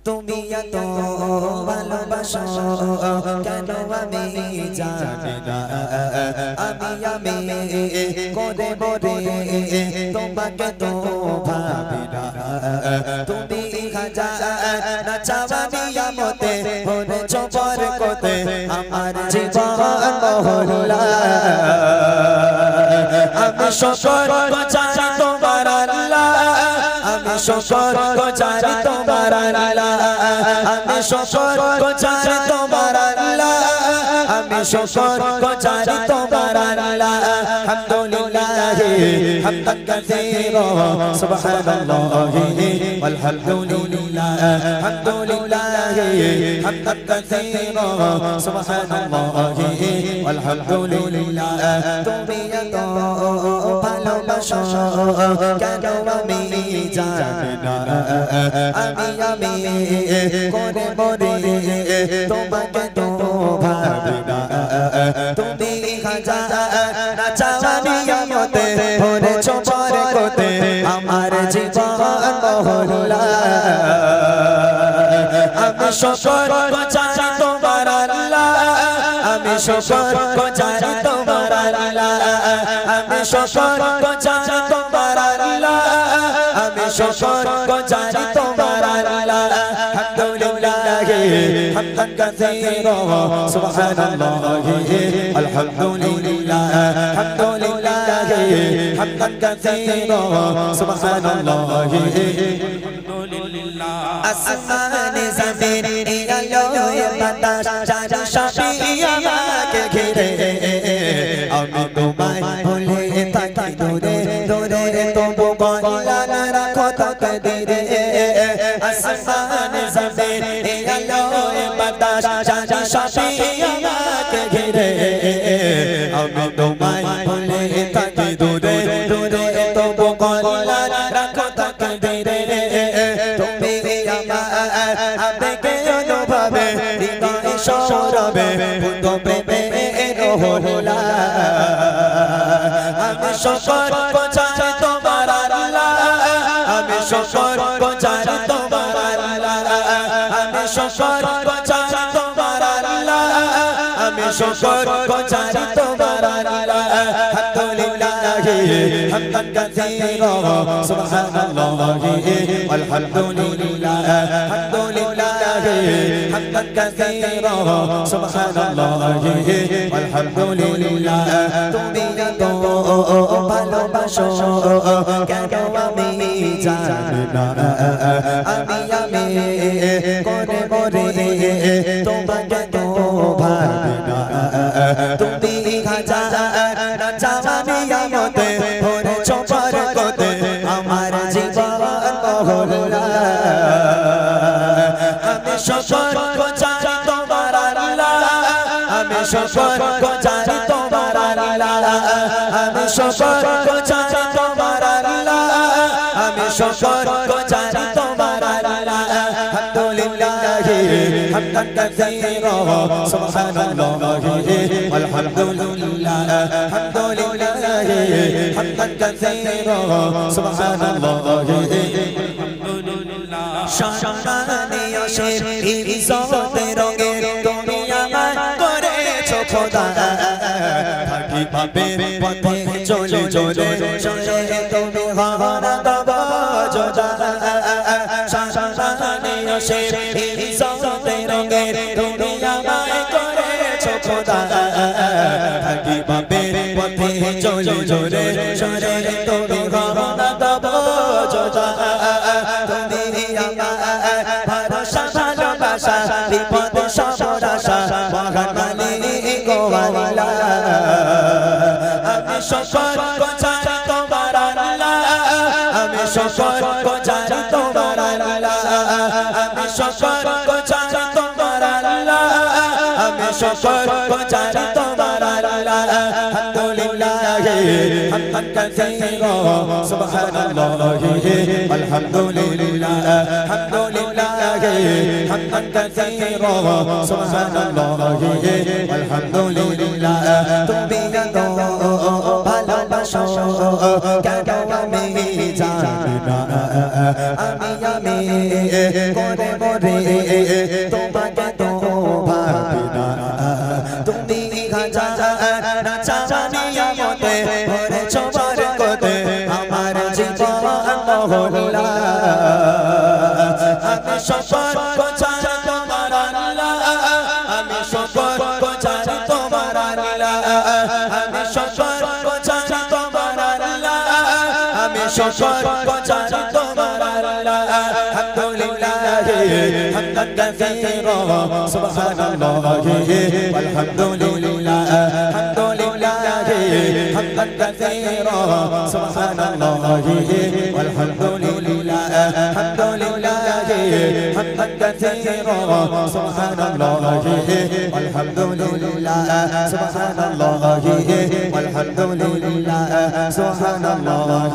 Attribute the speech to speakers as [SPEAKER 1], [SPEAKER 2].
[SPEAKER 1] তুমি এত ভালোবাসো কেন আমি জানি না আমি করে বরে তোমাকে তো ভাবি না তুমি হাজার চাওয়ানি আমতে হরেছ বরকতে আমার জীবন মহল্লা আমি শুকর গুজারি তোমার আল্লাহ আমি শুকর গুজারি তোমার আল্লাহ আমি শুকর গুজারি তোমার আল্লাহ আমি শুকর গুজারি তোমার আল্লাহ আলহামদুলিল্লাহ হামদান কাসীরা সুবহানাল্লাহি ওয়ালহামদুলিল্লাহ আলহামদুলিল্লাহ হামদান কাসীরা সুবহানাল্লাহি ওয়ালহামদুলিল্লাহ তুমি এত ভালোবাসো কেন আমি জানি না আমি করে বরে তোমাকে তো ভাবি না তুমি হাজার চাওয়ানি আমতে হরেছ বরকতে আমার জীবন মহল্লা আমি শুকর গুজারি তোমার আল্লাহ আমি শুকর গুজারি তোমার আল্লাহ আমি শুকর গুজারি তোমার আল্লাহ আমি শুকর গুজারি তোমার আল্লাহ আলহামদুলিল্লাহ হামদান কাসীরা সুবহানাল্লাহি আলহামদুলিল্লাহ আলহামদুলিল্লাহ হামদান কাসীরা সুবহানাল্লাহি আলহামদুলিল্লাহ আসমানে জমিন আলো বাতাস চারি সবই আমাকে ঘিরে আমি তোমায় ভুলে থাকি দূরে দূরে তবু কল্যাণ রাখো তাকদীরে আসমানে জমিন আলো বাতাস চারি সবই আমাকে ঘিরে আমি তোমায় ভুলে থাকি দূরে দূরে তবু কল্যাণ রাখো তাকদীরে তুমি আমার আবেগে অনুভবে হৃদয় সৌরভে পূর্ণ প্রেমের হলা আমি শুকর গুজারি তোমার আল্লাহ আমি শুকর গুজারি তোমার আল্লাহ আমি শুকর গুজারি তোমার আল্লাহ আমি শুকর গুজারি তোমার আল্লাহ আলহামদুলিল্লাহ হামদান কাসীরা সুবহানাল্লাহি ওয়ালহামদুলিল্লাহ আলহামদুলিল্লাহ হামদান কাসীরা সুবহানাল্লাহি ওয়ালহামদুলিল্লাহ তুমি এত ভালোবাসো কেন আমি জানি না আমি করে বরে তোমাকে তো ভাবি না তুমি হাজার চাওয়ানি আমতে হরেছ বরকতে আমার জীবন মহল্লা আমি শুকর গুজারি তোমার আল্লাহ আমি শুকর গুজারি তোমার আল্লাহ আমি শুকর গুজারি তোমার আল্লাহ আমি শুকর গুজারি তোমার আল্লাহ আলহামদুলিল্লাহ হামদান কাসীরা সুবহানাল্লাহি ওয়ালহামদুলিল্লাহ আলহামদুলিল্লাহ হামদান কাসীরা সুবহানাল্লাহি শানে আশির ইজ্জতে রঙে তুমি আমায় করেছো খোদা থাকি পাপের পথে চলে চলে চলে তুমি হাওয়া দাবা জোদা শানে আশির ইজ্জতে রঙে তুমি আমায় করেছো খোদা থাকি পাপের পথে চলে চলে চলে তুমি হাওয়া দাবা জোদা ভরসা ভালোবাসা বিপদ সবরাশা মহান মালিক আল্লাহ আমি শুকর গুজারি তোমার আল্লাহ আমি শুকর গুজারি তোমার আল্লাহ আমি শুকর গুজারি তোমার আল্লাহ আমি শুকর গুজারি তোমার আল্লাহ আলহামদুলিল্লাহ হামদান কাসীরা সুবহানাল্লাহি আলহামদুলিল্লাহ আলহামদুলিল্লাহ হামদান কাসীরা সুবহানাল্লাহি আলহামদুলিল্লাহ তুমি এত ভালোবাসো কেন আমি জানি না আমি করে মরে তোমাকে তো ভাবি না তুমি গাজা নাচা জানিয়া মতে ভরে চোবার কোতে আমার জীবন মহল্লা আমি সফর কোচার তোমার আল্লাহ আমি সফর কোচার তোমার আল্লাহ আমি সফর কোচার তোমার আল্লাহ আমি সফর কোচার তোমার আল্লাহ আলহামদুলিল্লাহ হামদান কাসীরা সুবহানাল্লাহ আলহামদুলিল্লাহ আলহামদুলিল্লাহ হামদান কাসীরা সুবহানাল্লাহ আলহামদুলিল্লাহ আলহামদুলিল্লাহ حمدا كثيرا سبحان الله والحمد لله سبحان الله والحمد لله سبحان الله